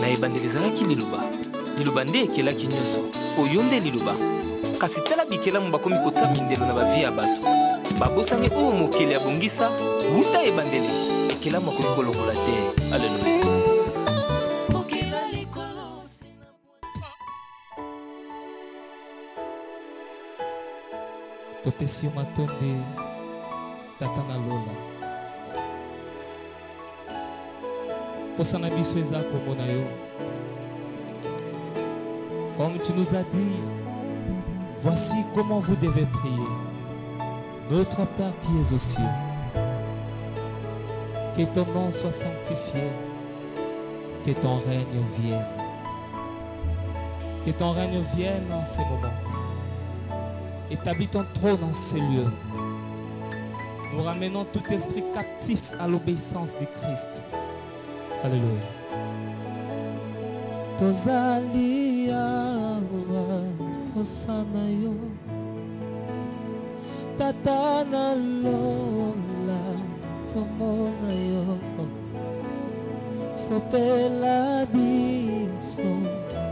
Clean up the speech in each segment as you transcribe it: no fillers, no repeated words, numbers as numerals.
na ebandeli ezalaki liloba liloba nde ekelaki nyonso oyo nde liloba kasi tala bikelamu bakomi kotia mindelo na bavi ya bato babosangi oyo mokili abongisa wuta ebandeli ekelamu akoki kolongola te. Alleluya. topesi yo matonde tata na lola posa na biso eza komona yo. Comme tu nous as dit, voici comment vous devez prier. Notre Père qui es aux cieux, que ton nom soit sanctifié, que ton règne vienne. Que ton règne vienne en ces moments. Établis ton trône en ces lieux. Nous ramenons tout esprit captif à l'obéissance du Christ. Alléluia. Tozali awa osana yo tata na lola tomona yo sopela biso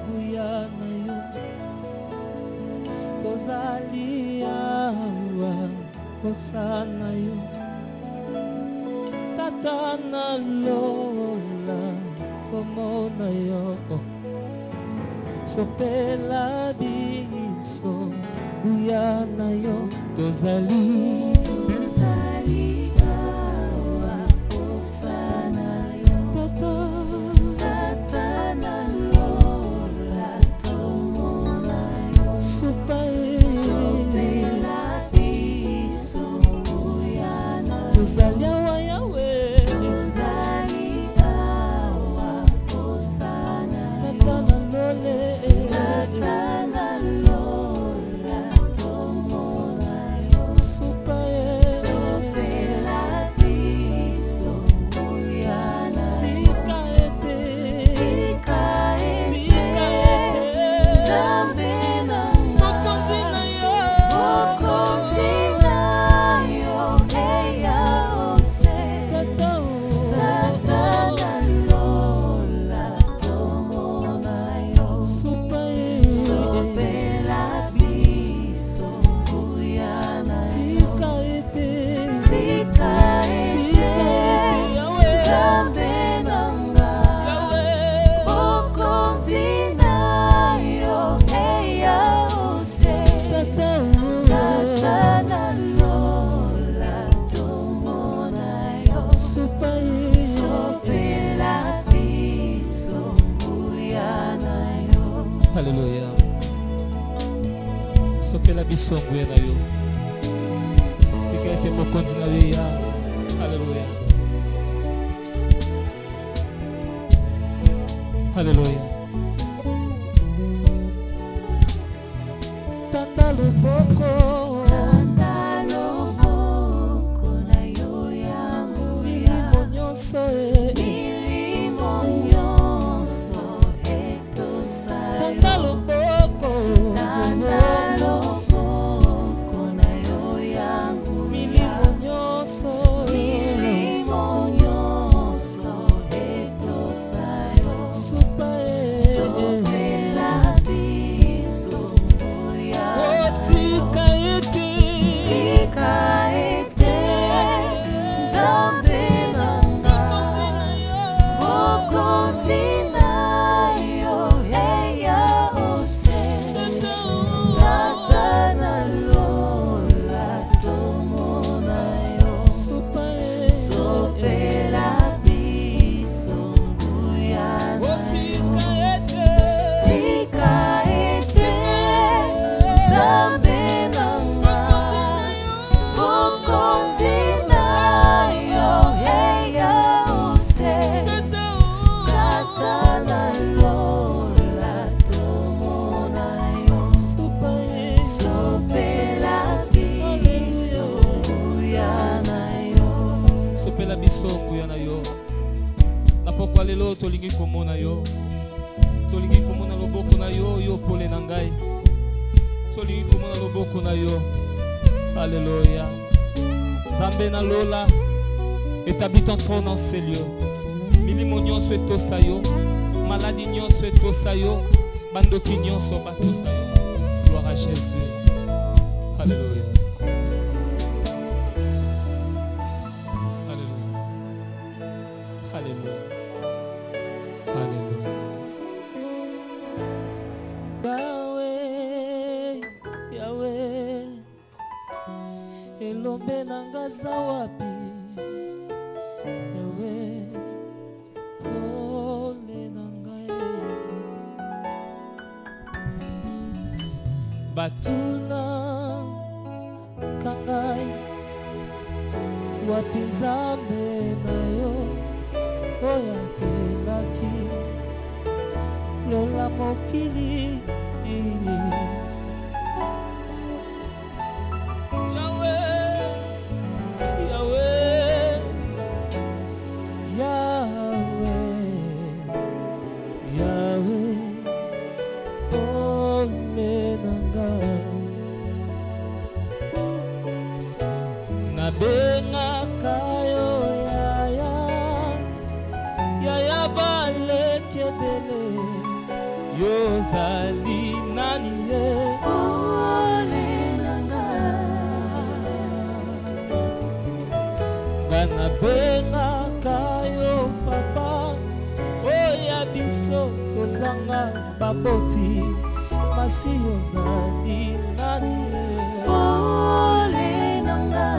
nguya na yo tozali awa osana yo tata na lola tomona yo sopela biso nguya na yo tozali awa osana yo tata na lola tomona yo sopela biso nguya na yo tozali awa yawe tozali awa osana tata na lole Alléluia. Sopela biso nguya na yo. Tika ete mokonzi na yo ya. Alléluia. Alléluia. Tata loboko. Tata loboko na yo yangu ya. Milimo nyonso napokwa lelo tolingi komona yo, tolingi komona loboko na yo, yo pole na ngai, tolingi komona loboko na yo. Alléluia. Nzambe na lola, établis ton trône en ces lieux. Milimo nyonso etosa yo, Maladie nyonso etosa yo, bandoki nyonso batosa yo. Gloire à Jésus. Alléluia. Alléluia. Alléluia. Alléluia. Yahweh, Yahweh, elombe nanga zawapi. Yahweh, pole nanga batuna kangai wapi nzambe na yo oyakelaki lola mokili. Yahweh, Yahweh, Yahweh, Yahweh, pole nanga nabengaka yo yaya, yaya balekebele yozali nani ye pole nanga nabengaka yo papa oya biso tozanga baboti masi yozali nani ye pole nanga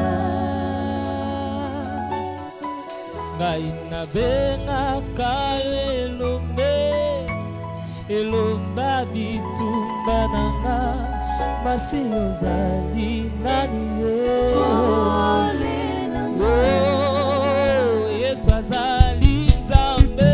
ngai nabengaka yo elombe elomba bitumba nanga masi yozali nani ye pole nanga Yesu azali nzambe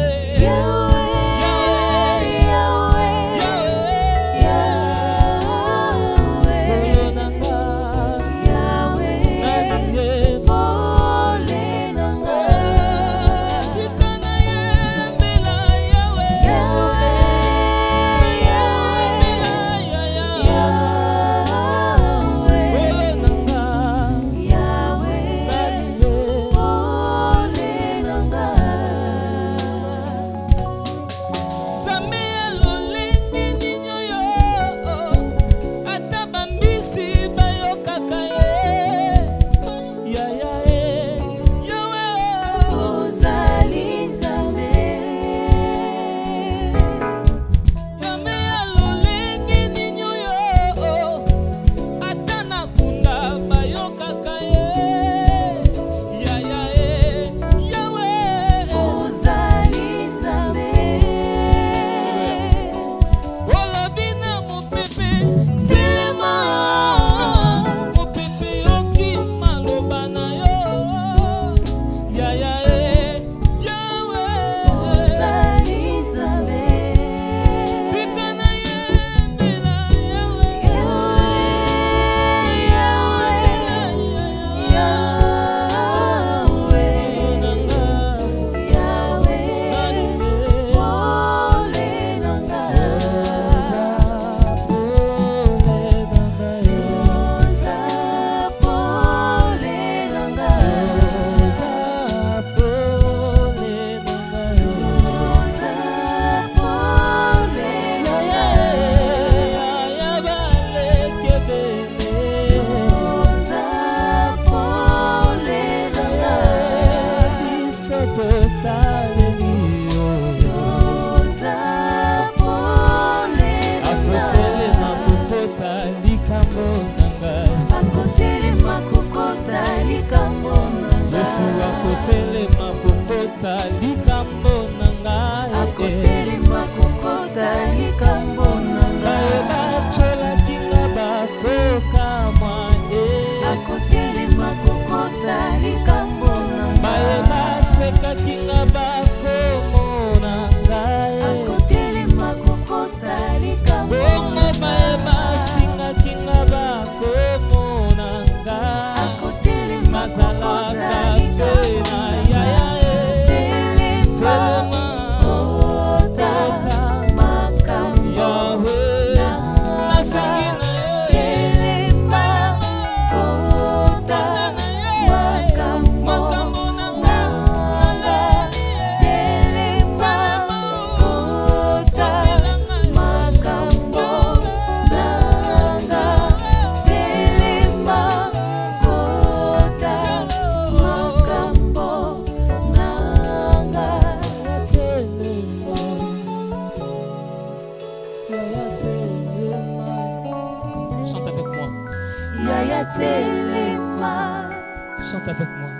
avec moi.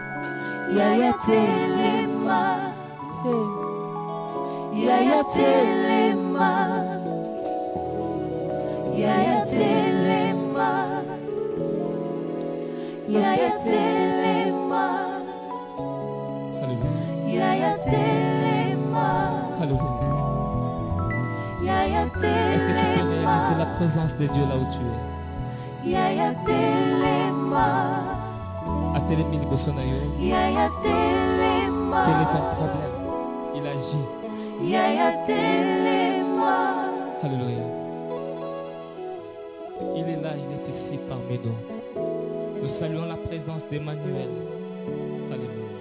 Yaya Telema, Yaya Telema, Yaya Telema, Yaya Telema, Alléluia. Yaya Telema, Alléluia. Yaya Telema. Est-ce que tu peux réaliser la présence de Dieu là où tu es? Yaya Telema, Atelemi liboso na yo. Yaya Telema, Quel est ton problème? Il agit. Yaya Telema. Alléluia. Il est là, il est ici parmi nous. Nous saluons la présence d'Emmanuel. Alléluia.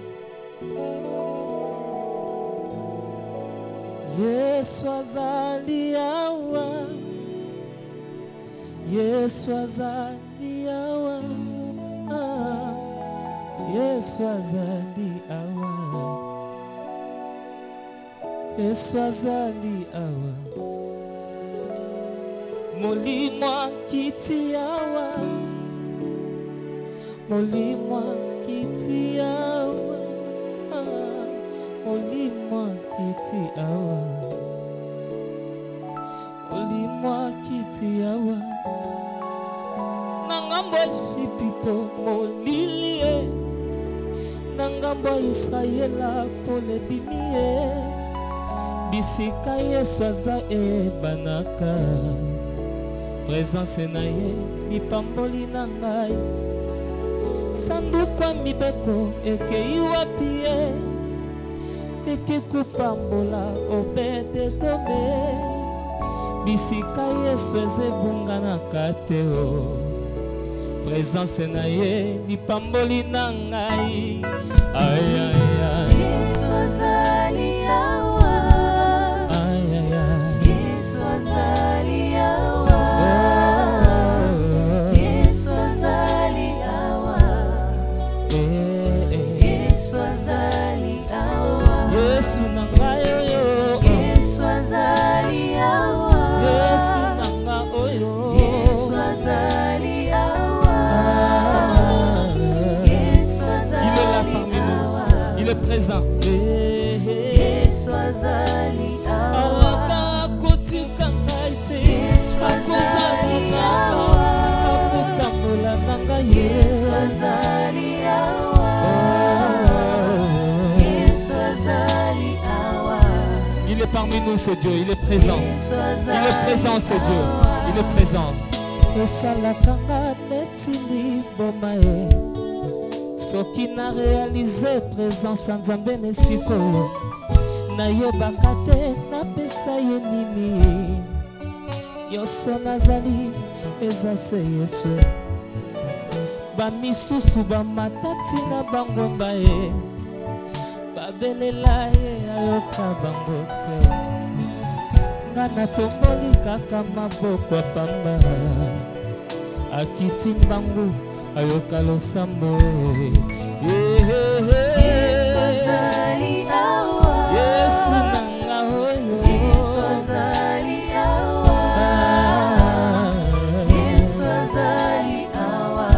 Yesu azali awa, Yesu azali awa, Yesu azali awa, Yesu azali awa, Molimo kiti awa, Molimo kiti awa, Molimo kiti awa, Molimo kiti awa, Nangambo Shipito molilie, Nangambo Israela pole bimie, Bisika Yesu aza ebanaka, Présence na ye ipamboli na ngai, Sanduku ya mibeko ekei wapi ye, ekekupambola Obed-Edome, Bisika Yesu ezebunganaka te o, Présence na ye ipamboli na ngai. Ay ay ay, Yesu azali awa, ay ay ay, Yesu azali awa, Yesu azali awa, Yesu azali awa, Yesu na ngai oyo, Yesu azali awa, Yesu na ngai oyo, Yesu azali awa, Yesu azali Il est là parmi nous. Il est présent. Yesu azali awa, Alaka kotika ngai te, akozala na nga, akotambola na ngai ye. Yesu azali awa, Yesu azali awa, Il est parmi nous, c'est Dieu. Il est présent. Yesu azali Il est présent, c'est Dieu. Il est présent. Esalaka nga neti liboma ye, soki na réalize présence ya Nzambe na esika oyo, nayebaka te napesa ye nini, nyonso nazali eza se Yesu, bamisusu bamatati na bangomba ye, babelela ye ayoka bango te, nga natomboli kaka maboko ya pamba, akiti mbangu ayoka losambo. Yesu azali awa, Yesu nanga oyo, Yesu azali awa, Yesu azali awa,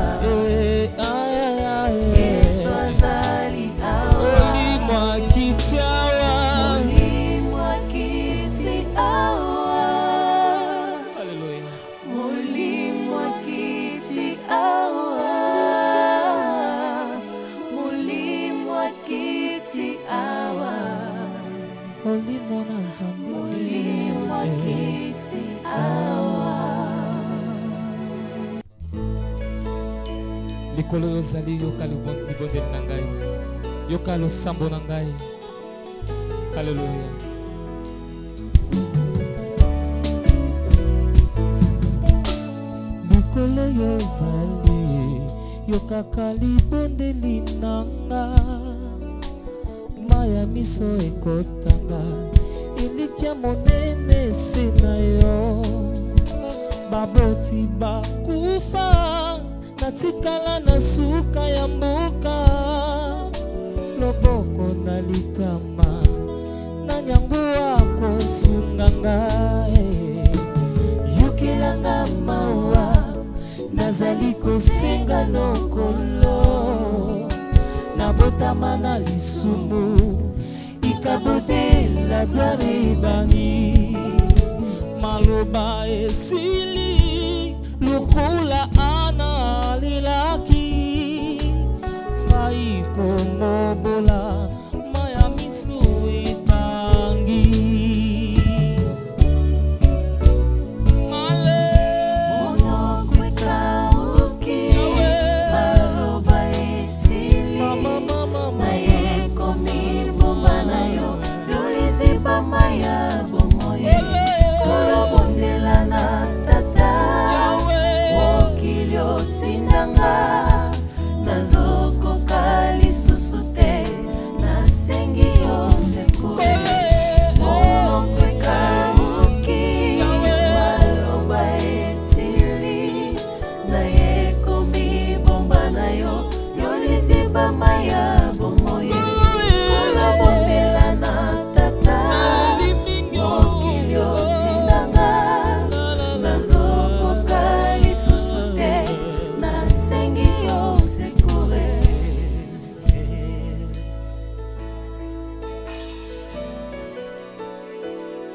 Yesu azali awa, Molimo akiti awa, Molimo akiti awa, Alléluia. Molimo akiti awa, Molimo akiti awa, Molimo na Nzambe, Molimo akiti awa. Likolo yozali yoka libondeli na ngai, yoka losambo na ngai. Alléluia. likolo yozali yokaka libondeli nanga, maya miso ekotanga, elikya monene se na yo, baboti bakufa natikala na suka ya mboka, loboko na likama na nyangu akosunga ngai, yokelanga mawa nazali kosenga nokolo, botama na lisumu ikabote la gloire ebani maloba esili lokola ana lilaki ngai komobola maya miso etangi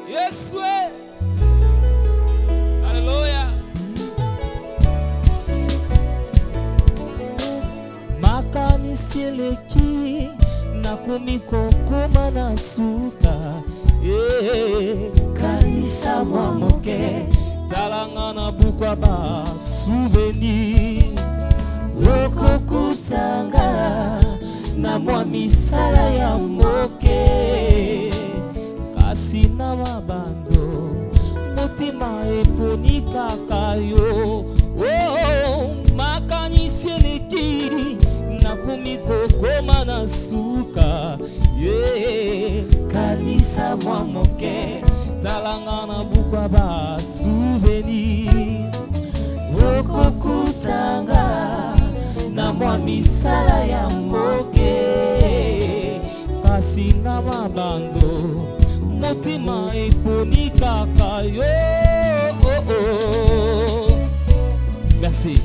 Yes, way. Hallelujah. Makanisi eleki nakomi kokoma na suka kanisa mwa moke talanga na bukwa ba souvenir okokutanga na mwa misala ya moke kasi na mabanzo motima eponi kaka yo makanisi eleki nakomi kokoma na suka kanisa mwa moke talanga na bukwa ba souvenir okokutanga na mwa misala ya moke kasi na mabanzo motima eponi kaka yo merci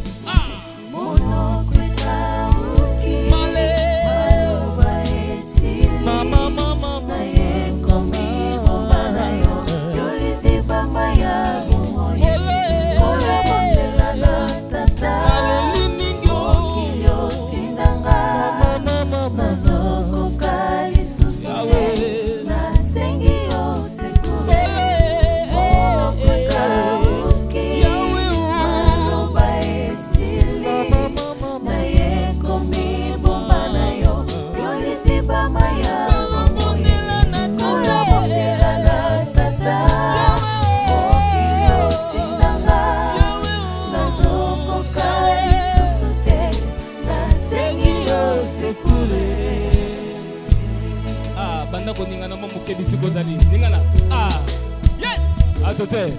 koningana mo mukebisi kozali ningana yes azote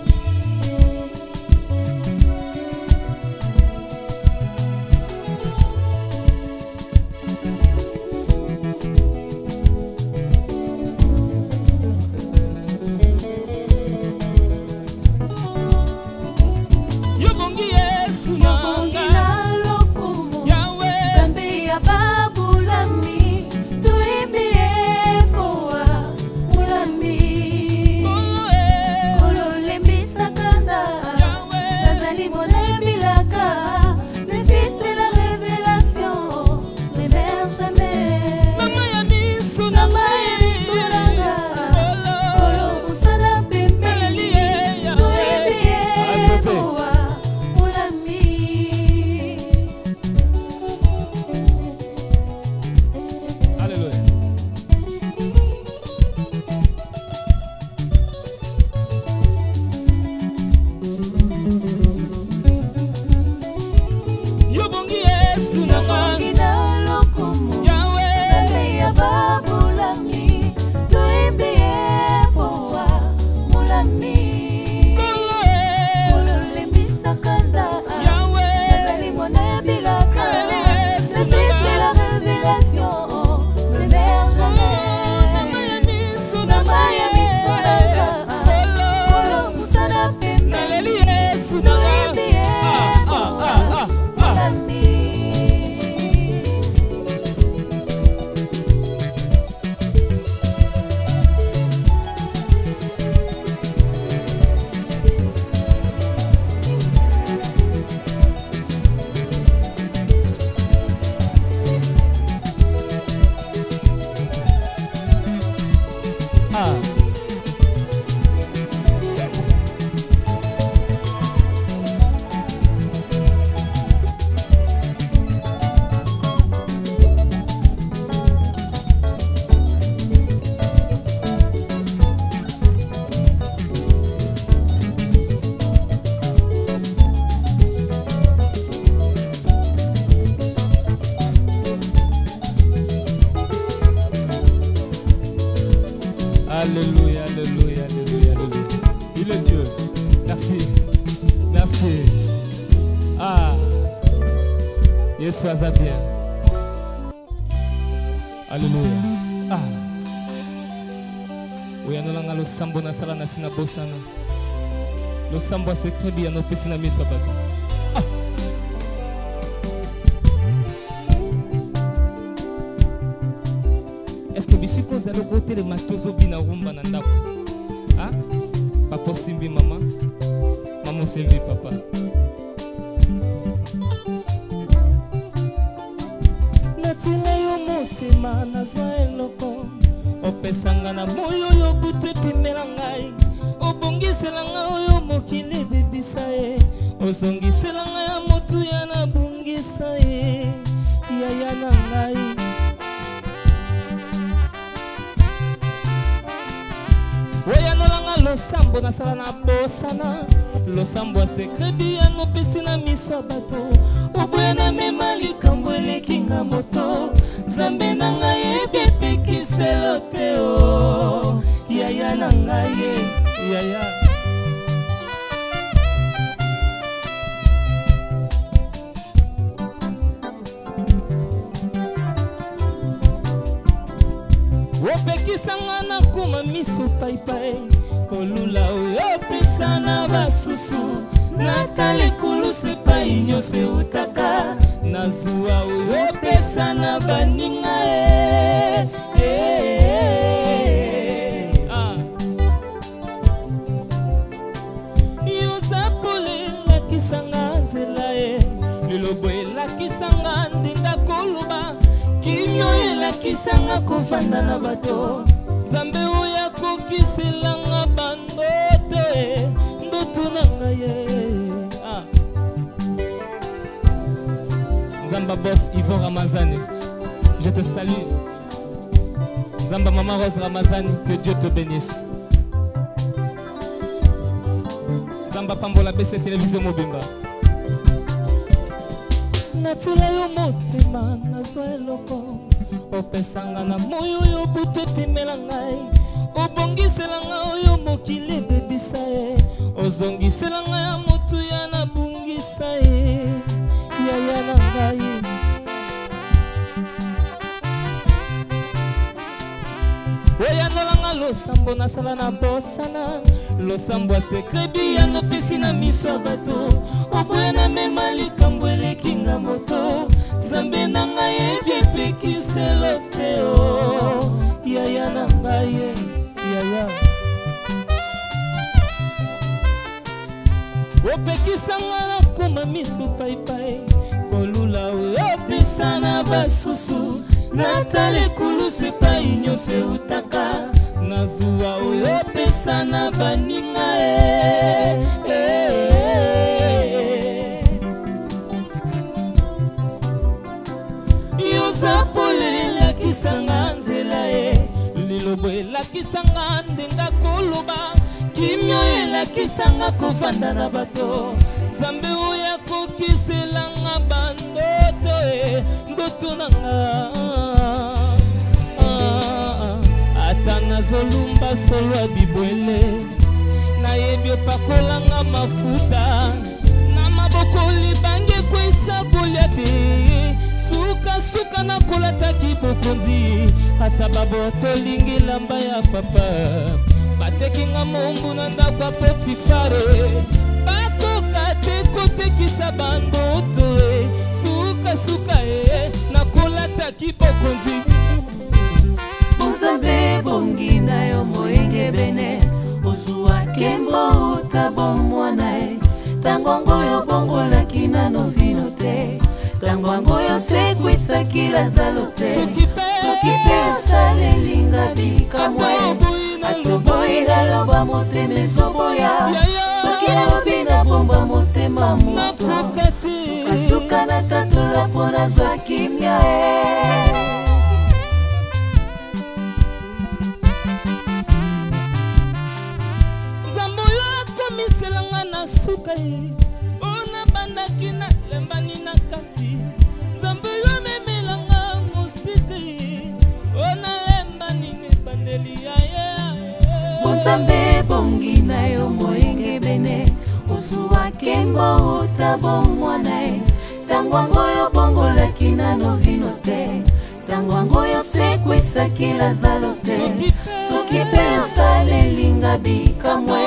yo bongi Yesu nanga yawe zambi ya babulami tuimbie poa mulami kolo lembisa Ah. Alléluia, alléluia, alléluia, alléluia. Il est Dieu. Merci. Merci. Ah. Yesu aza bien. Alléluia. Ah. Oyanolanga lo sambo na sala na sina bosana. Lo sambo secret bi no pesi na miso bato. Ah. Est-ce que bisiko za le côté le matozo bina rumba na ndako? Ah? Papa simbi mama. Maman simbi papa. Natila yo motema nazwa eloko opesanga na moyo yo butu epimela ngai obongisela ngai oyo mokili ebebisa ye ozongisela ngai ya motu ya nabungisa ye yaya na ngai oyanolanga losambo nasala na bosana losambo ya sekre biyano pesi na miso ya bato oboya na mema likambo elekinga moto nzambe na ngai ebepekiselo te o yaya na ngai ye Yaya. opekisanga na kuma miso paipai kolula oyo pesa na basusu natala ekulusu epai nyonso eutaka nazwa oyo pesa na baninga yoza pole elakisanga nzela ye lilobo elakisanga ndinga koloba kimio elakisanga kovanda na bato nzambe oyo akokiselanga bandoto ndoto na ngai ye Nzamba boss Yvon Ramazani, je te salue. Nzamba maman Rose Ramazani, que Dieu te bénisse. Nzamba Pambola BC Télévision Mobimba. natila yo motema nazwa eloko opesanga na moyo oyo butu epimela ngai obongisela ngai oyo mokili ebebisa ye ozongisela ngai ya motu ya nabungisa ye yaya na ngai oyanolanga losambo nasala na bosana losambo ya sekre biyano pesi na miso ya bato oboya na mema likambo elekinga moto nzambe na ngai ebiepekiselo te o yaya na ngai ye yaya opekisanga na kuma miso paipai kolula oyo pesa na basusu natala ekulusu epai nyonso eutaka nazwa oyo pesa na baninga yoza pole elakisanga nzela ye lilobo elakisanga ndenga koloba kimio elakisanga kovanda na bato nzambe oyo akokiselanga bandoto ndoto na nga ata nazolumba solo ya bibwele nayebi opakolanga mafuta na maboko libangi ekwesa kolia te sukasuka nakolataki bokonzi ata babo tolingi lamba ya papa batekinga mombu na ndako ya potifare bakoka te kotekisa bandoto sukasuka nakolataki bokonzi Nzambe bongi na yo moyenge bene ozwa kembo utabomwana tango ngoyo bongolaki nano vino te tango ngoyo sekwisaki lazalo te soki pe osalelinga bikamwe naloba motema ezoboya soki nalobi nabomba motema moto sukasuka natatola mpo nazwa kimia nzambe oyo akomiselanga na suka ye ona bandaki na lembani na kati nzambe oyo amemelanga mosika ye ona lembani ne bandeli ya ye nzambe bongi na yo moyenge bene ozuwa kembo utabo mwana ye tango ngoyo bongolaki nano vino te tango ngoyo sekwisaki lazalo te soki mpe osalelinga bikamwe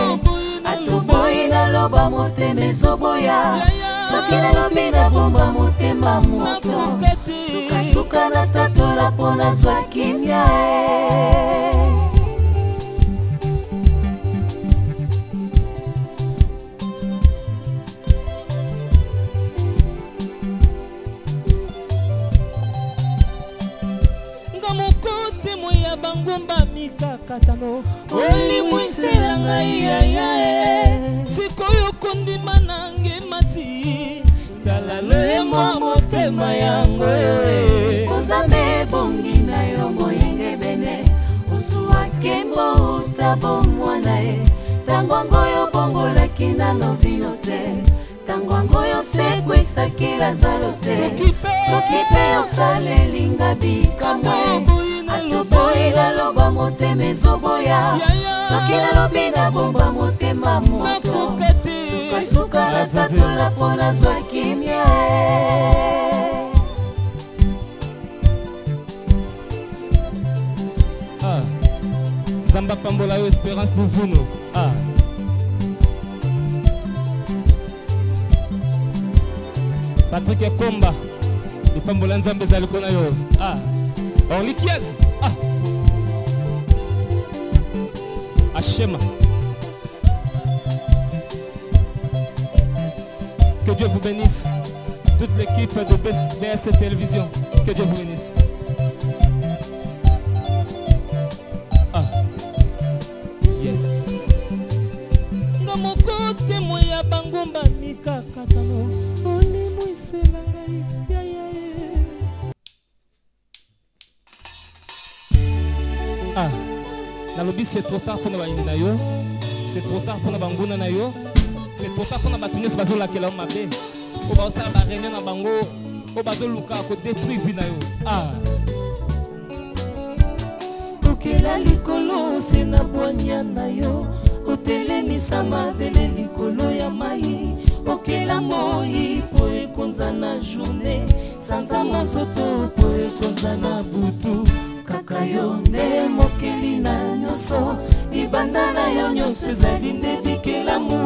atoboyi naloba motema ezoboya soki nalobi nabomba motema moto sukasuka natatola mpo nazwa kimia bangomba mikakatano olimwisela ngai yayae sikoyo kondima nange mati talaloyema motema yango nzambe bongi na yo moyenge bene ozuwa kembo utabo mwana ye tango ngoyo bongolaki nano vino te tango ngoyo sekwisaki lazalo te soki mpe osalelinga bikamwe atoboyi naloba motema ezoboya soki nalobi nabomba motema moto sukasuka natatola mpo nazwa kimia Zamba pambola yo espérance luvuno Patrick Komba ipambola nzambe ezali kona yo Orly Kiaz Hachema. Que Dieu vous bénisse. Toute l'équipe de BSC Télévision. Que Dieu vous bénisse. Yes. Dans mon côté, moi ya bangomba mikakatano. Oli mwisela ngai ya Nalobi c'est trop tard pour nous nayo. C'est trop tard pour nous banguna nayo. C'est trop tard pour nous battre bazo la kela mabe. O ba osala ba réunion na bango. O bazo luka ko détruire vie nayo. Okela likolo se na bonya nayo. Otelemisa mavele likolo ya mai. Okela moi po ekonza na journée. Sanza manzoto po ekonza na butu. Kaka yo nde mokeli na nyonso libanda na yo nyonso ezali nde bikelamu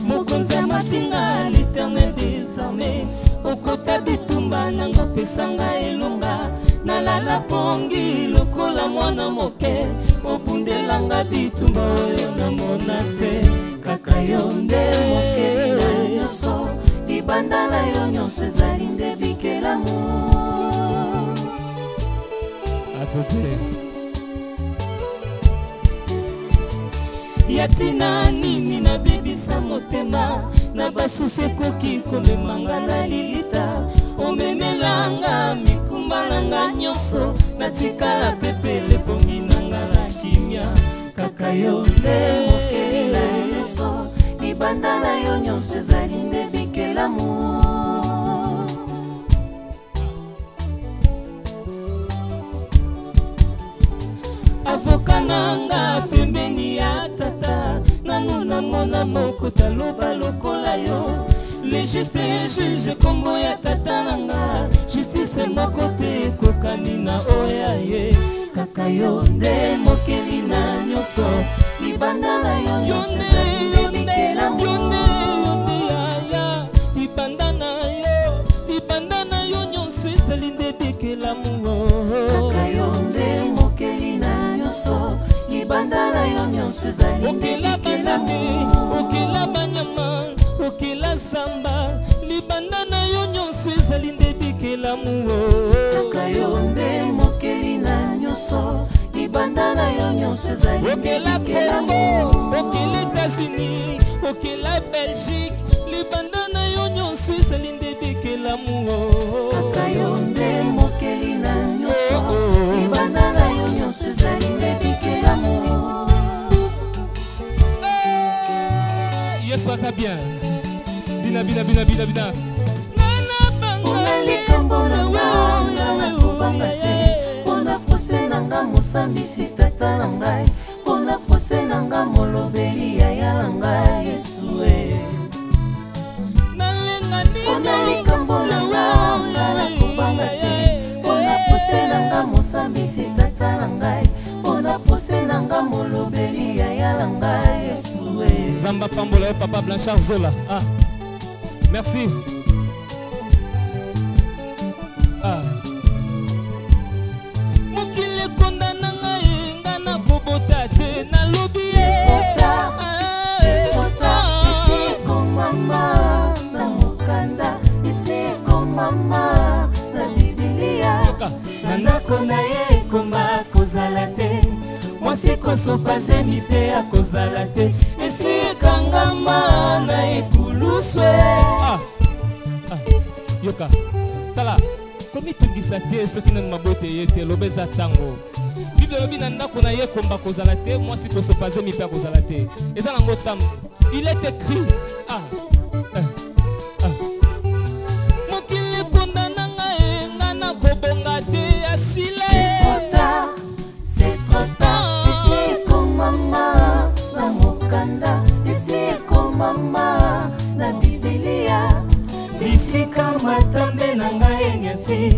mokonzi matinga l'éternel des armées okota bitumba nango pesanga elonga nalala pongi lokola mwana moke obundelanga bitumba oyo namona te kaka yo nde mokeli na nyonso libanda na yo nyonso ezali nde bikelamu Atete yatina nini na bebisa motema na basusi ekoki komemanga na lilita omemelanga mikumba nanga nyonso natikala pepele pongi nanga na kimia kaka yo nde mokeli na nyonso libanda na yo nyonso ezali nde bikelamu avoka nanga pembeni ya tata nanu namona moko taloba lokola yo le juste juge kombo ya tata nanga justice moko te ekokani na oya ye kaka yo nde mokeli na nyonso libanda na yo nyonso ezali nde bikelamu libanda na yo nyonso ezali nde bikelamu kaka yo nde mokeli na nyonso libanda na yo nyonso ezali nde bikelamu okela banyama okela zamba libanda na yo nyonso ezali nde bikelamu yo nde mokeli na nyonso libanda na yo nyonso ezali okela Congo okela États-Unis okela Belgique libanda na yo nyonso ezali nde bikelamu kaka yo nde mokeli na nyonso libanda na yo nyonso ezali nde bikelamu. Yesu aza bien bina bina bina bina bina ona likambo na nga na kobanga te mpona pose na nga mosambisi tata na ngai mpona pose na nga molobeli yaya na ngai Yesu ona likambo na nga na kobanga te mpona pose na nga mosambisi tata na ngai mpona pose na nga molobeli yaya na ngai Yesu Zamba Pambola Papa Blanchard Zola. Ah, merci. Ah. Mokile kondana ngai ngana kobota te na lobi mama na mokanda isiko mama na Biblia nanako na ye komba kozala te mwasi kosopaze mipe akozala te esikangama na ekuluswe. Yoka tala komi tungisa te soki na mabote ye te lobeza tango Bible lobi na ndako na ye komba kozala te mwasi kosopaze mipe akozala te eza nango tambo il est écrit mokili kondana ngai ngana kobonga te asila c'est trop tard isiko mama na mokanda isiko mama na Biblia bisika matambe na ngai enyati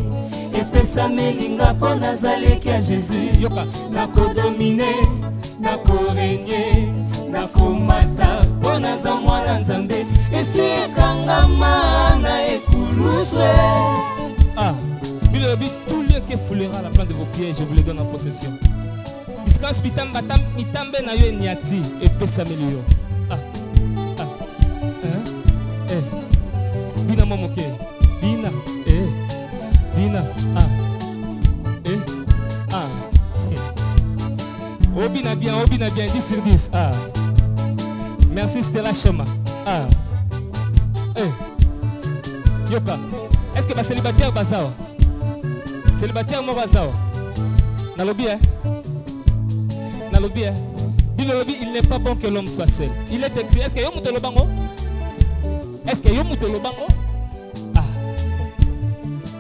epesa melinga mpo nazaleki ya Jésus yoka nakodomine nakorenye nakomata mpo naza mwana nzambe esikangama na ekuluswe. Bible lobi tout lieu qui foulera la plante de vos pieds je vous les donne en possession. Biskas bitamba mitambe na yo enyati epesa melio. Bina momoke bina bina obina bien 10 sur 10. Merci Stella Chema. Yoka est-ce que ba célibataire bazao célibataire mo bazao nalobi nalobi Bible lobi il n'est pas bon que l'homme soit seul. Il est écrit est-ce que yo muto lobango est-ce que yo muto lobango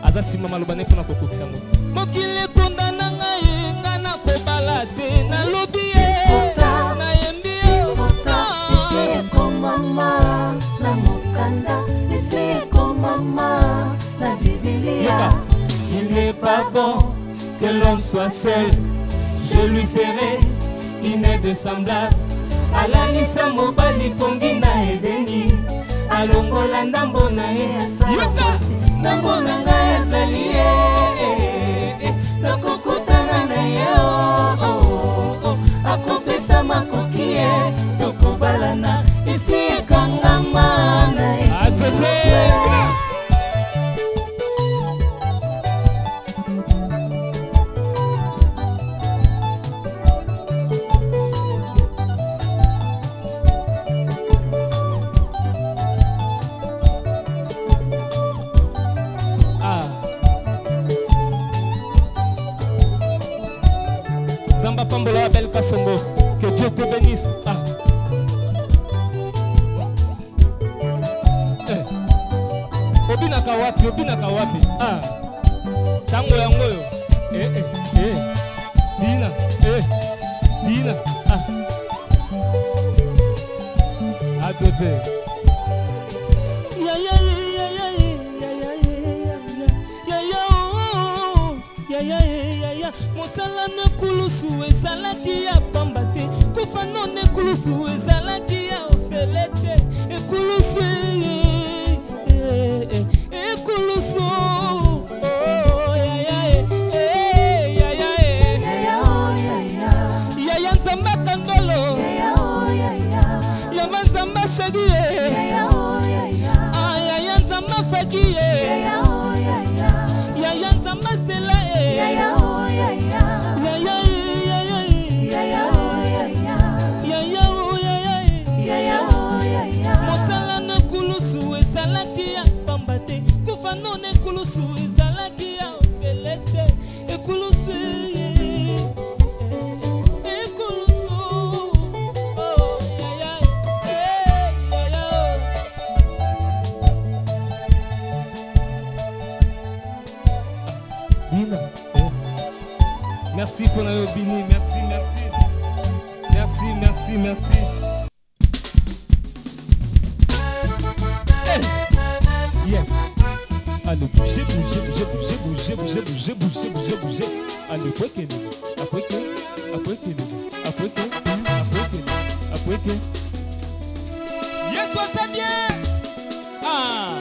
azasi mama lobane pona kokokisango mokile kondana ngai ngana kobala te nalobi na yembi isiko mama na mokanda isiko mama na Biblia il n'est pas bon que l'homme soit seul je lui ferai une aide semblable alalisa mobali pongi na Edeni alongola ndambo na ye asayokosi ndambo na ngai ezali ye nakokutana na ye akopesa makoki ye tokobalana esi ekangama na ye. Zamba Pambola Bel Kasongo, que Dieu te bénisse. Obina kawapi. Tango yango yo. Bina. Bina. Atote. Mosala ne kulusu ezalaki ya pamba te kufa no ne kulusu ezalaki ya ofele te ekulusu ekulusu yaya nzamba kandolo yama nzamba shagi yaya nzamba fagi yaya nzamba stela Bina. Merci pour la Bini. Merci, merci. Merci, merci, merci. Hey. Yes. Allez, bougez. Allez, après que. Yes, soit ça bien. Ah.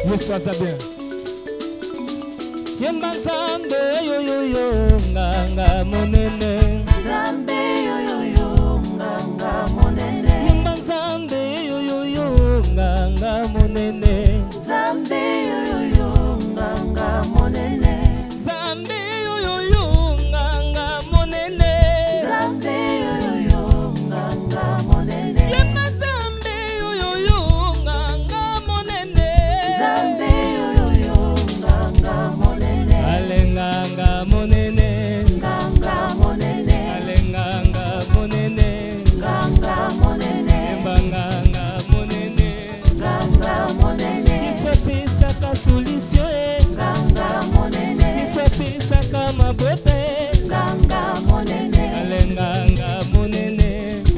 Yes, soit ça bien. Yemba zambe yo nganga monene. Zambe yo nganga monene. Yemba zambe yo nganga monene. Zambe yo nganga monene. Zambe yo nganga monene. Zambe yo nganga monene. Yemba zambe yo nganga monene. Zambe yo nganga monene. Alenganga monene. Nganga monene. Alenganga monene. Nganga monene. Embanganga monene. Nganga monene. Iswapisaka solution Nganga monene. Iswapisaka mabote Nganga monene. Alenganga monene.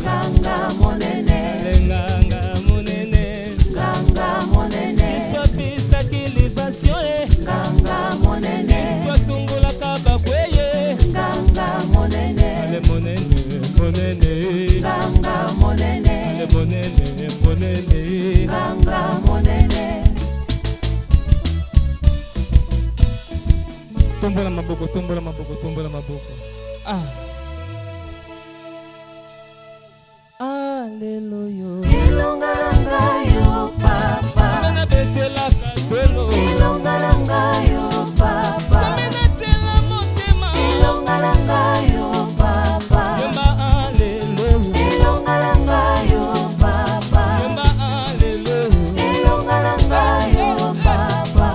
Nganga monene. Alenganga monene. Nganga monene. Iswapisaka elevation Nganga monene. Iswatungulaka bakweye Nganga monene. Ale monene. Nganga monene. Ale monene. Nganga monene. Tombola maboko. Ah. Alléluia. Ilongalanga yo papa. Mena betela katolo. Ilongalanga yo papa. Mena tela motema. Ilongalanga yo papa. Yemba alléluia. Ilongalanga yo papa. Yemba alléluia. Ilongalanga yo papa.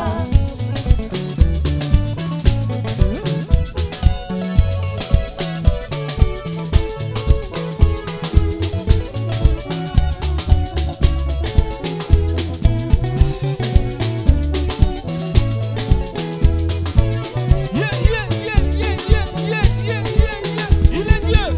Il est Dieu.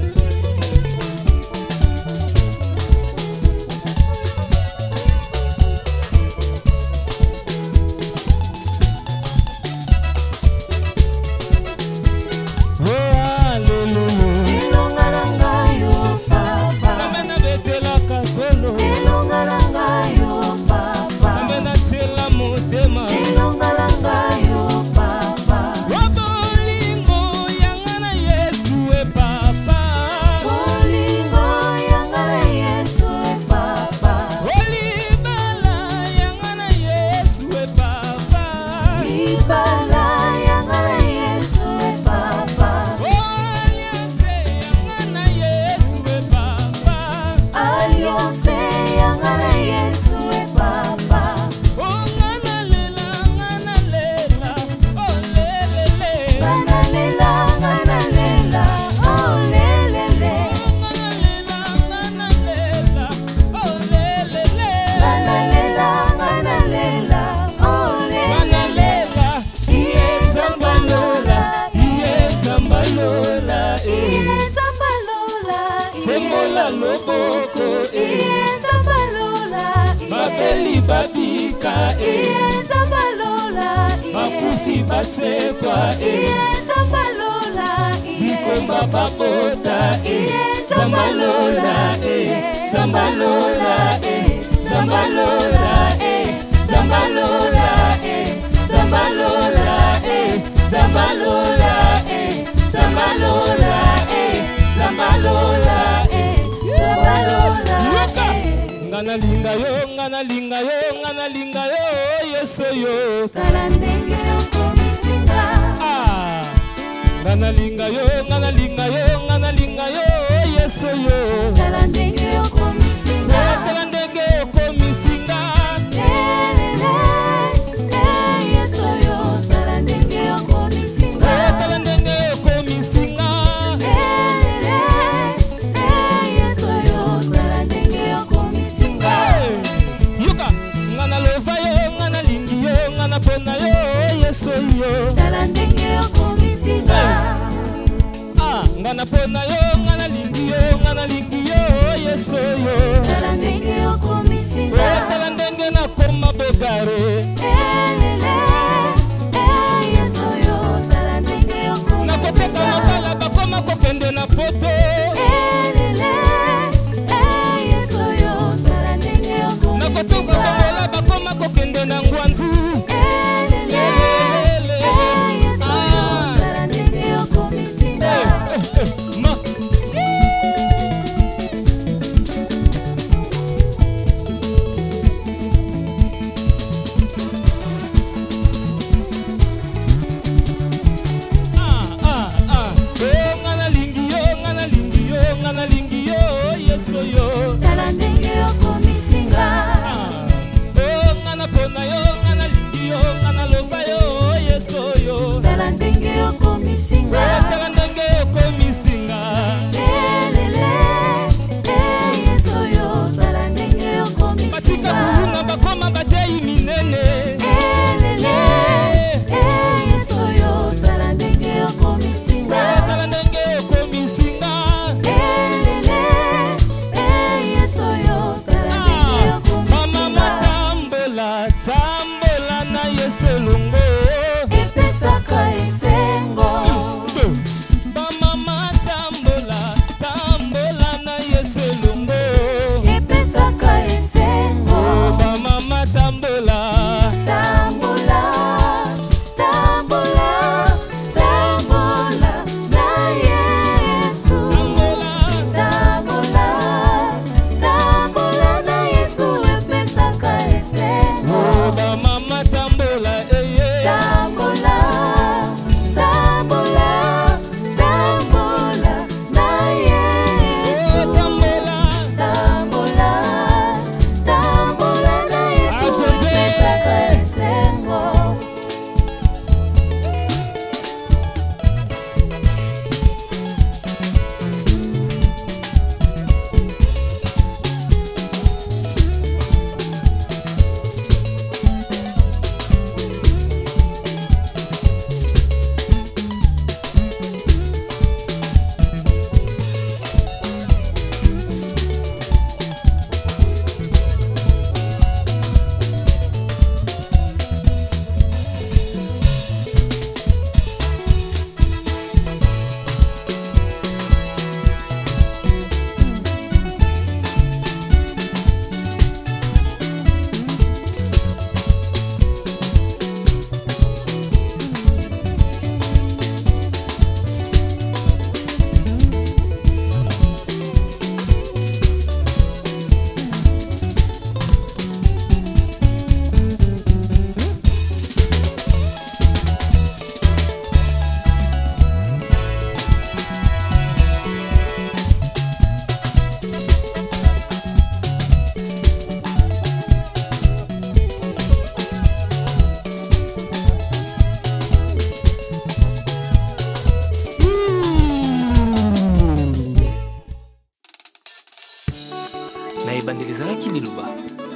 Oh alléluia. Ilongalanga yo papa. Mena betela katolo. Ilongalanga yo papa. Mena tela motema. Ilongalanga yo papa. Wabolingo yangana Yesu e papa. Bolingo yangana Yesu e papa. Olibala yangana Yesu e papa. Ibala yangana Yesu e papa. Alianse yangana Yesu e papa. Alliance yangana Yesu e papa. Oh ngana lela, oh lelele. Ngana lela, oh lelele. Ngana lela, oh lelele. Ngana lela, oh Ngana lelele. lela, iye zambalola, Iye tambalola, Sembola loboko iye tambalola, Babeli babika iye tambalola, Makufi basekwa iye tambalola, Bikomba babota Zambalola, Zambalola, Zambalola, Zambalola, Zambalola, Zambalola, Zambalola, Zambalola, Ngana linga yo, Yeso yo. Tala ndenge okomisinga. Ah, ngana linga yo, Yeso yo. Tala ndenge okomisinga. Tala ndenge okomisinga. Yesu yo. Tala ndenge okomisinga. Tala ndenge okomisinga. Yesu gare nakoteka makala bakoma kokende na poto nakotoka kongola bakoma kokende na ngwanzi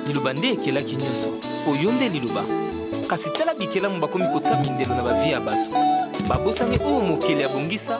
liluba nde ekelaki nyonso oyo nde liluba kasi tala bikelamu bakomi kotsa mindelo na bavie ya bato babosangi oyo mokili abongisa